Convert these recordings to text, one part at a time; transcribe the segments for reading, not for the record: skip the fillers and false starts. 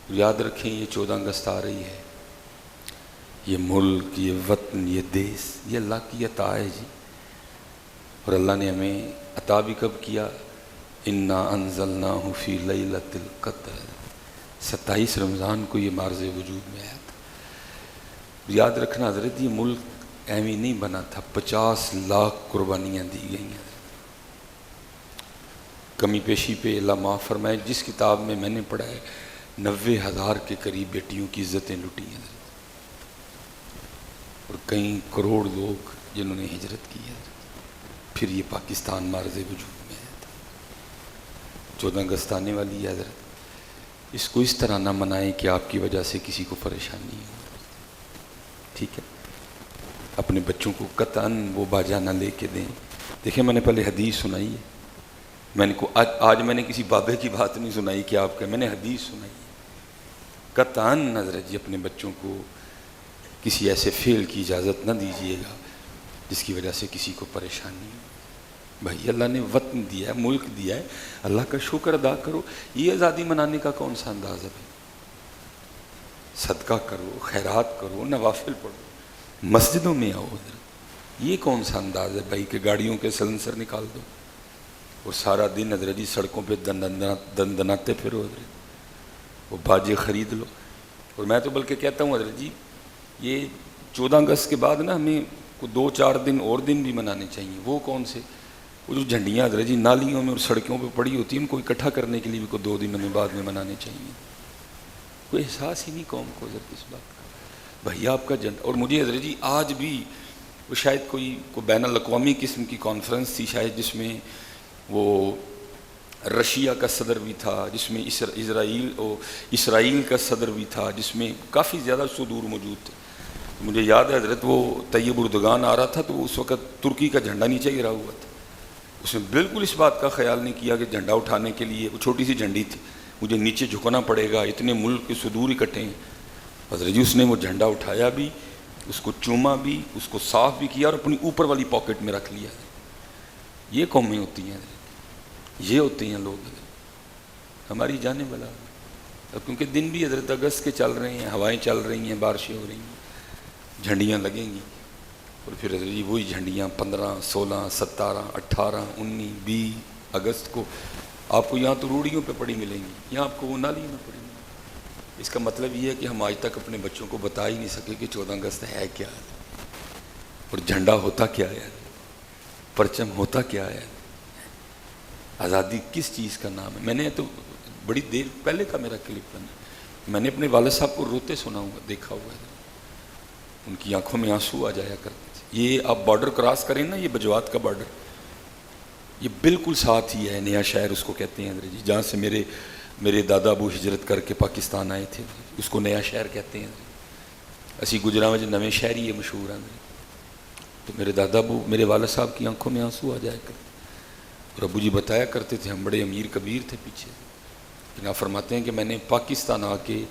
یاد رکھیں یہ 14 اگست آ رہی ہے، یہ ملک، یہ وطن، یہ دیس، یہ اللہ کی عطا ہے جی. اور اللہ نے ہمیں عطا بھی کب کیا؟ انا انزلناہ فی لیلۃ القدر، 27 رمضان کو یہ مارز وجود میں آیا تھا. یاد رکھنا حضرت یہ ملک ایویں نہیں بنا تھا، 50 لاکھ قربانیاں دی گئی ہیں. کمی پیشی پہ اللہ معاف فرمائے، جس کتاب میں نے پڑھا ہے 90,000 کے قریب بیٹیوں کی عزتیں لٹی ہیں اور کئی کروڑ لوگ جنہوں نے ہجرت کی ہے. پھر یہ پاکستان مارز وجود میں آیا تھا. 14 اگست آنے والی ہے حضرت، اس کو اس طرح نہ منائیں کہ آپ کی وجہ سے کسی کو پریشانی ہو. ٹھیک ہے، اپنے بچوں کو قطعاً وہ باجا نہ لے کے دیں. دیکھیں میں نے پہلے حدیث سنائی ہے، آج میں نے کسی بابے کی بات نہیں سنائی کہ آپ کا، میں نے حدیث سنائی ہے. قطعاً حضرت جی اپنے بچوں کو کسی ایسے فعل کی اجازت نہ دیجیے گا جس کی وجہ سے کسی کو پریشانی ہو. بھائی اللہ نے وطن دیا ہے، ملک دیا ہے، اللہ کا شکر ادا کرو. یہ آزادی منانے کا کون سا انداز ہے؟ صدقہ کرو، خیرات کرو، نوافل پڑھو، مسجدوں میں آؤ. یہ کون سا انداز ہے بھائی کہ گاڑیوں کے سلنسر نکال دو اور سارا دن حضرت جی سڑکوں پہ دندناتے پھرو حضرت، وہ باجے خرید لو. اور میں تو بلکہ کہتا ہوں حضرت جی یہ 14 اگست کے بعد نا ہمیں کو 2-4 دن اور دن بھی منانے چاہیے. وہ کون سے؟ وہ جو جھنڈیاں حضرت جی نالیوں میں اور سڑکوں پہ پڑی ہوتی ہیں ان کو اکٹھا کرنے کے لیے بھی 2 دن ہمیں بعد میں منانے چاہیے. کوئی احساس ہی نہیں قوم کو حضرت اس بات کا. بھائی آپ کا جھنڈا. اور مجھے حضرت جی آج بھی وہ شاید کوئی بین الاقوامی قسم کی کانفرنس تھی شاید، جس میں وہ رشیا کا صدر بھی تھا، جس میں اسرائیل کا صدر بھی تھا، جس میں کافی زیادہ صدور موجود تھے. مجھے یاد ہے حضرت وہ طیب اردگان آ رہا تھا تو اس وقت ترکی کا جھنڈا نیچے گرا ہوا تھا. اس نے بالکل اس بات کا خیال نہیں کیا کہ جھنڈا اٹھانے کے لیے، وہ چھوٹی سی جھنڈی تھی، مجھے نیچے جھکنا پڑے گا، اتنے ملک کے صدور اکٹھے ہیں. حضرت جی اس نے وہ جھنڈا اٹھایا بھی، اس کو چوما بھی، اس کو صاف بھی کیا اور اپنی اوپر والی پاکٹ میں رکھ لیا. یہ قومیں ہوتی ہیں، یہ ہوتے ہیں لوگ ہماری جانے والا. کیونکہ دن بھی حضرت اگست کے چل رہے ہیں، ہوائیں چل رہی ہیں، بارشیں ہو رہی ہیں، جھنڈیاں لگیں گی. اور پھر حضرت جی وہی جھنڈیاں 15، 16، 17، 18، 19، 20 اگست کو آپ کو یہاں تو روڑیوں پہ پڑی ملیں گی، یہاں آپ کو وہ نالیوں میں پڑی ملیں گی. اس کا مطلب یہ ہے کہ ہم آج تک اپنے بچوں کو بتا ہی نہیں سکے کہ 14 اگست ہے کیا ہے، اور جھنڈا ہوتا کیا ہے، پرچم ہوتا کیا ہے، آزادی کس چیز کا نام ہے. میں نے تو بڑی دیر پہلے کا میرا کلپ بنا، میں نے اپنے والد صاحب کو روتے سنا ہوا، دیکھا ہوا ہے، ان کی آنکھوں میں آنسو آ جایا کرتے تھے. یہ آپ بارڈر کراس کریں نا، یہ بجوات کا بارڈر، یہ بالکل ساتھ ہی ہے، نیا شہر اس کو کہتے ہیں حضرت جی، جہاں سے میرے دادا ابو ہجرت کر کے پاکستان آئے تھے، اس کو نیا شہر کہتے ہیں. اسی گجرا میں جو نویں شہر ہی ہے مشہور ہیں. تو میرے دادا ابو، میرے والد صاحب کی آنکھوں میں آنسو آ جایا کرتے، اور ابو جی بتایا کرتے تھے ہم بڑے امیر کبیر تھے پیچھے. لیکن آپ فرماتے ہیں کہ میں نے پاکستان آ کے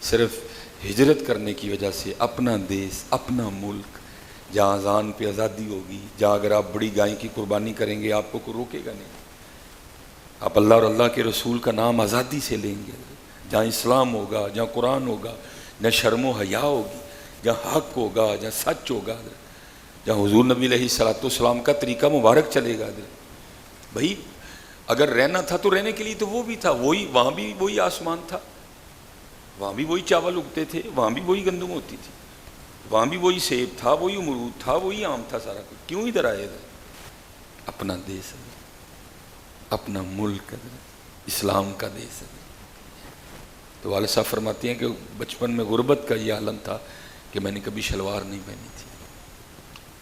صرف ہجرت کرنے کی وجہ سے اپنا دیس، اپنا ملک، جہاں اذان پہ آزادی ہوگی، جہاں اگر آپ بڑی گائے کی قربانی کریں گے آپ کو کوئی روکے گا نہیں، آپ اللہ اور اللہ کے رسول کا نام آزادی سے لیں گے، جہاں اسلام ہوگا، جہاں قرآن ہوگا، جہاں شرم و حیا ہوگی، جہاں حق ہوگا، جہاں سچ ہوگا، جہاں حضور نبی علیہ الصلوۃ والسلام کا طریقہ مبارک چلے گا. بھائی اگر رہنا تھا تو رہنے کے لیے تو وہ بھی تھا، وہی وہاں بھی وہی آسمان تھا، وہاں بھی وہی چاول اگتے تھے، وہاں بھی وہی گندم ہوتی تھی، وہاں بھی وہی سیب تھا، وہی امرود تھا، وہی آم تھا، سارا کچھ. کیوں ادھر آئے گا؟ اپنا دیس ہے، اپنا ملک ہے، اسلام کا دیس ہے. تو والد صاحب فرماتے ہیں کہ بچپن میں غربت کا یہ عالم تھا کہ میں نے کبھی شلوار نہیں پہنی تھی.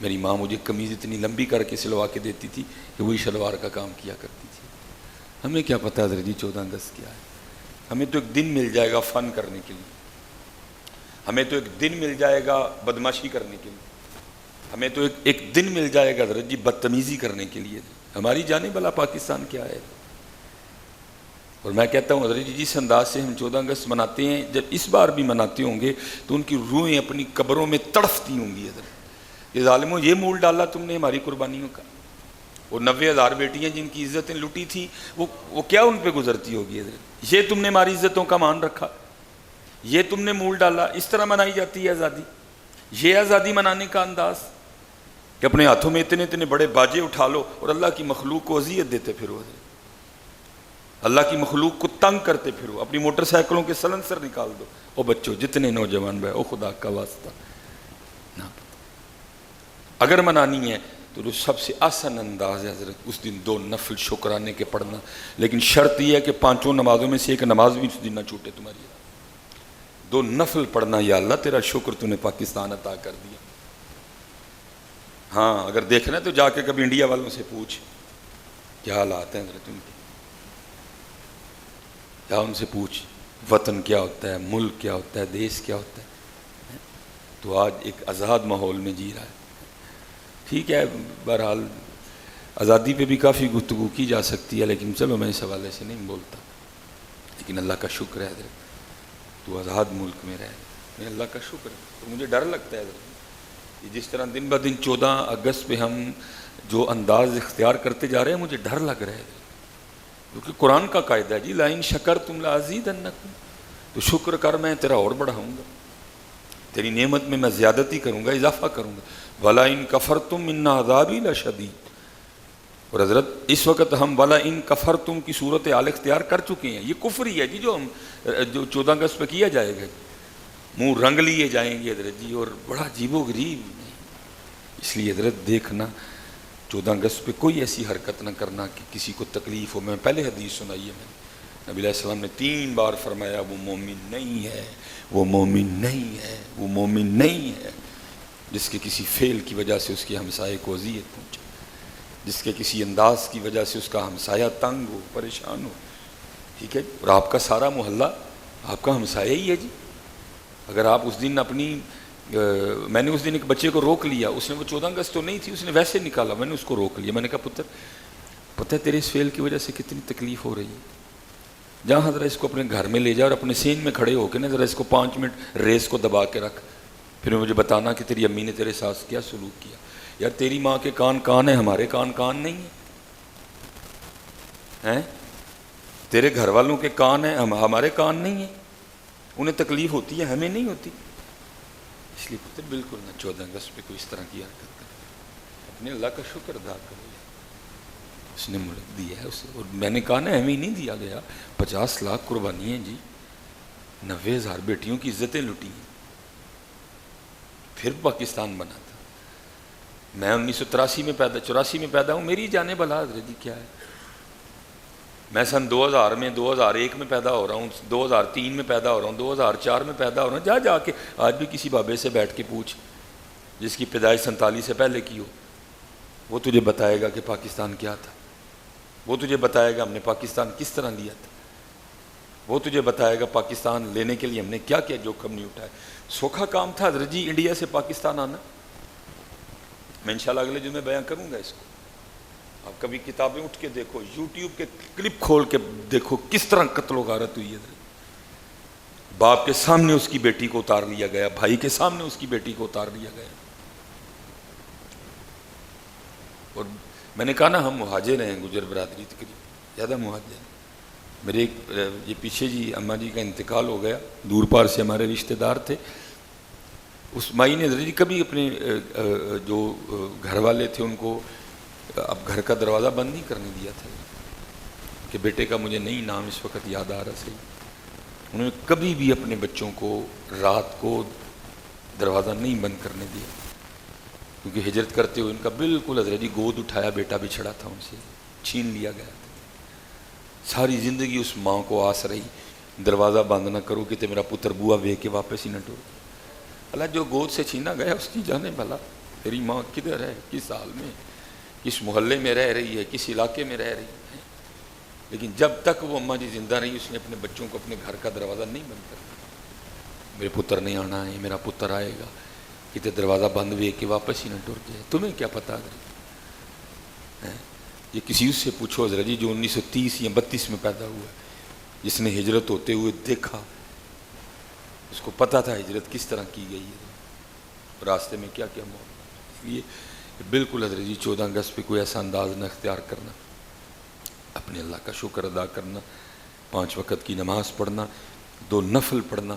میری ماں مجھے قمیض اتنی لمبی کر کے سلوا کے دیتی تھی کہ وہی شلوار کا کام کیا کرتی تھی. ہمیں کیا پتہ حضرت جی 14 اگست کیا ہے؟ ہمیں تو ایک دن مل جائے گا فن کرنے کے لیے، ہمیں تو ایک دن مل جائے گا بدماشی کرنے کے لیے، ہمیں تو ایک دن مل جائے گا حضرت جی بدتمیزی کرنے کے لیے. ہماری جانے والا پاکستان کیا ہے؟ اور میں کہتا ہوں حضرت جی جس انداز سے ہم 14 اگست مناتے ہیں، جب اس بار بھی مناتے ہوں گے تو ان کی روحیں اپنی قبروں میں تڑفتی ہوں گی. حضرت یہ ظالموں، یہ مول ڈالا تم نے ہماری قربانیوں کا. وہ 90,000 بیٹیاں جن کی عزتیں لٹی تھیں، وہ کیا ان پہ گزرتی ہوگی؟ حضرت یہ تم نے ہماری عزتوں کا مان رکھا. یہ تم نے مول ڈالا. اس طرح منائی جاتی ہے آزادی. یہ آزادی منانے کا انداز کہ اپنے ہاتھوں میں اتنے اتنے بڑے باجے اٹھا لو اور اللہ کی مخلوق کو اذیت دیتے پھرو, اللہ کی مخلوق کو تنگ کرتے پھرو, اپنی موٹر سائیکلوں کے سلنسر نکال دو. او بچوں, جتنے نوجوان بھائی, او خدا کا واسطہ, نہ اگر منانی ہے تو جو سب سے آسان انداز ہے حضرت اس دن 2 نفل شکرانے کے پڑھنا. لیکن شرط یہ ہے کہ 5 نمازوں میں سے ایک نماز بھی اس دن نہ چھوٹے تمہاری. 2 نفل پڑھنا, یا اللہ تیرا شکر تو نے پاکستان عطا کر دیا. ہاں اگر دیکھنا ہے تو جا کے کبھی انڈیا والوں سے پوچھ کیا حالات ہیں حضرت ان کے, یا ان سے پوچھ وطن کیا ہوتا ہے, ملک کیا ہوتا ہے, دیش کیا ہوتا ہے. تو آج ایک آزاد ماحول میں جی رہا ہے. ٹھیک ہے, بہرحال آزادی پہ بھی کافی گفتگو کی جا سکتی ہے, لیکن چلو میں اس حوالے سے نہیں بولتا. لیکن اللہ کا شکر ہے حضرت تو آزاد ملک میں رہے, میں اللہ کا شکر ہے. تو مجھے ڈر لگتا ہے حضرت جس طرح دن بہ دن 14 اگست پہ ہم جو انداز اختیار کرتے جا رہے ہیں, مجھے ڈر لگ رہا ہے کیونکہ قرآن کا قاعدہ ہے جی, لئن شکرتم لازیدنکم, تو شکر کر میں تیرا اور بڑھاؤں گا, تیری نعمت میں زیادتی کروں گا, اضافہ کروں گا. وَلَئِن كَفَرْتُمْ إِنَّ عَذَابِي لَشَدِيدٌ. اور حضرت اس وقت ہم وَلَئِن كَفَرْتُمْ کی صورت حال اختیار کر چکے ہیں. یہ کفر ہی ہے جی جو 14 اگست پہ کیا جائے گا. منہ رنگ لیے جائیں گے حضرت جی, اور بڑا عجیب و غریب. اس لیے حضرت دیکھنا 14 اگست پہ کوئی ایسی حرکت نہ کرنا کہ کسی کو تکلیف ہو. میں پہلے حدیث سنائی ہے, میں نبی علیہ السلام نے 3 بار فرمایا وہ مومن نہیں ہے, وہ مومن نہیں ہے, وہ مومن نہیں ہے جس کے کسی فعل کی وجہ سے اس کے ہمسائے کو اذیت پہنچے, جس کے کسی انداز کی وجہ سے اس کا ہمسایہ تنگ ہو, پریشان ہو. ٹھیک ہے, اور آپ کا سارا محلہ آپ کا ہمسایہ ہی ہے جی. اگر آپ اس دن اپنی میں نے اس دن ایک بچے کو روک لیا, اس نے وہ 14 اگست تو نہیں تھی, اس نے ویسے نکالا, میں نے اس کو روک لیا. میں نے کہا پتر پتہ ہے تیرے اس فعل کی وجہ سے کتنی تکلیف ہو رہی ہے, جہاں ذرا اس کو اپنے گھر میں لے جا اور اپنے سین میں کھڑے ہو کے نا ذرا اس کو 5 منٹ ریس کو دبا کے رکھ, پھر مجھے بتانا کہ تیری امی نے تیرے ساتھ کیا سلوک کیا. یار تیری ماں کے کان کان ہیں, ہمارے کان کان نہیں ہیں, تیرے گھر والوں کے کان ہیں, ہمارے کان نہیں ہیں. انہیں تکلیف ہوتی ہے, ہمیں نہیں ہوتی. اس لیے پتر بالکل نہ 14 اگست پہ کوئی اس طرح کی حرکت کرے, اپنے اللہ کا شکر ادا کرو, اس نے ملک دیا ہے اسے. اور میں نے کہا نا ہمیں نہیں دیا گیا, 50 لاکھ قربانی ہیں جی, 90,000 بیٹیوں کی عزتیں لٹی ہیں, پھر پاکستان بنا تھا. میں 1983 میں 84 میں پیدا ہوں, میری جانے بلا حضرت جی کیا ہے. میں سن 2000 میں 2001 میں پیدا ہو رہا ہوں, 2003 میں پیدا ہو رہا ہوں, 2004 میں پیدا ہو رہا ہوں. جا کے آج بھی کسی بابے سے بیٹھ کے پوچھ جس کی پیدائش 47 سے پہلے کی ہو, وہ تجھے بتائے گا کہ پاکستان کیا تھا, وہ تجھے بتائے گا ہم نے پاکستان کس طرح لیا تھا, وہ تجھے بتائے گا پاکستان لینے کے لیے ہم نے کیا کیا جوخم نہیں اٹھایا. سوکھا کام تھا حضرت جی انڈیا سے پاکستان آنا. میں انشاءاللہ اگلے جمعے بیان کروں گا اس کو. آپ کبھی کتابیں اٹھ کے دیکھو, یوٹیوب کے کلپ کھول کے دیکھو کس طرح قتل و غارت ہوئی ہے. باپ کے سامنے اس کی بیٹی کو اتار لیا گیا, بھائی کے سامنے اس کی بیٹی کو اتار لیا گیا. اور میں نے کہا نا ہم مہاجر ہیں, گجر برادری تقریباً زیادہ مہاجر ہیں. میرے یہ پیچھے جی اماں جی کا انتقال ہو گیا, دور پار سے ہمارے رشتہ دار تھے. اس مائی نے جی کبھی اپنے جو گھر والے تھے ان کو اب گھر کا دروازہ بند نہیں کرنے دیا تھا کہ بیٹے کا مجھے نہیں نام اس وقت یاد آ رہا صحیح. انہوں نے کبھی بھی اپنے بچوں کو رات کو دروازہ نہیں بند کرنے دیا, کیونکہ ہجرت کرتے ہوئے ان کا بالکل حضرت جی گود اٹھایا بیٹا بچھڑا تھا, ان سے چھین لیا گیا تھا. ساری زندگی اس ماں کو آس رہی دروازہ بند نہ کرو کہ میرا پتر بوا وے کے واپس ہی نہ ٹور. اللہ جو گود سے چھینا گیا اس کی جانے بھلا, تیری ماں کدھر ہے, کس حال میں, کس محلے میں رہ رہی ہے, کس علاقے میں رہ رہی ہے. لیکن جب تک وہ اماں جی زندہ رہی اس نے اپنے بچوں کو اپنے گھر کا دروازہ نہیں بند کر دیا. میرے پتر نہیں آنا ہے, میرا پتر آئے گا, کتنے دروازہ بند ہوئے کہ واپس ہی نہ ٹور جائے. تمہیں کیا پتا حضرت, یہ کسی اس سے پوچھو حضرت جی جو 1930 یا 32 میں پیدا ہوا ہے, جس نے ہجرت ہوتے ہوئے دیکھا, اس کو پتا تھا ہجرت کس طرح کی گئی ہے, راستے میں کیا کیا موت. اس لیے بالکل حضرت جی 14 اگست پہ کوئی ایسا انداز نہ اختیار کرنا, اپنے اللہ کا شکر ادا کرنا, 5 وقت کی نماز پڑھنا, 2 نفل پڑھنا,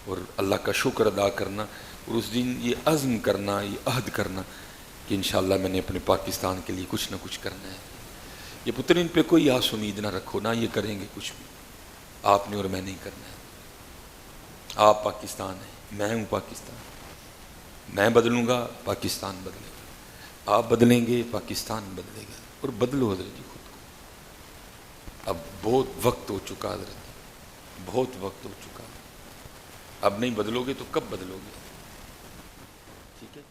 اور اللہ کا شکر ادا کرنا، اور اس دن یہ عزم کرنا، یہ عہد کرنا کہ انشاءاللہ میں نے اپنے پاکستان کے لیے کچھ نہ کچھ کرنا ہے۔ یہ پتر ان پہ کوئی آس امید نہ رکھو، نہ یہ کریں گے کچھ بھی، آپ نے اور میں نہیں کرنا ہے۔ آپ پاکستان ہیں، میں ہوں پاکستان، میں بدلوں گا پاکستان بدلے گا، آپ بدلیں گے پاکستان بدلے گا، اور بدلو حضرت جی خود کو۔ اب بہت وقت ہو چکا حضرت جی، بہت وقت ہو چکا، اب نہیں بدلو گے تو کب بدلو گے؟ ٹھیک ہے۔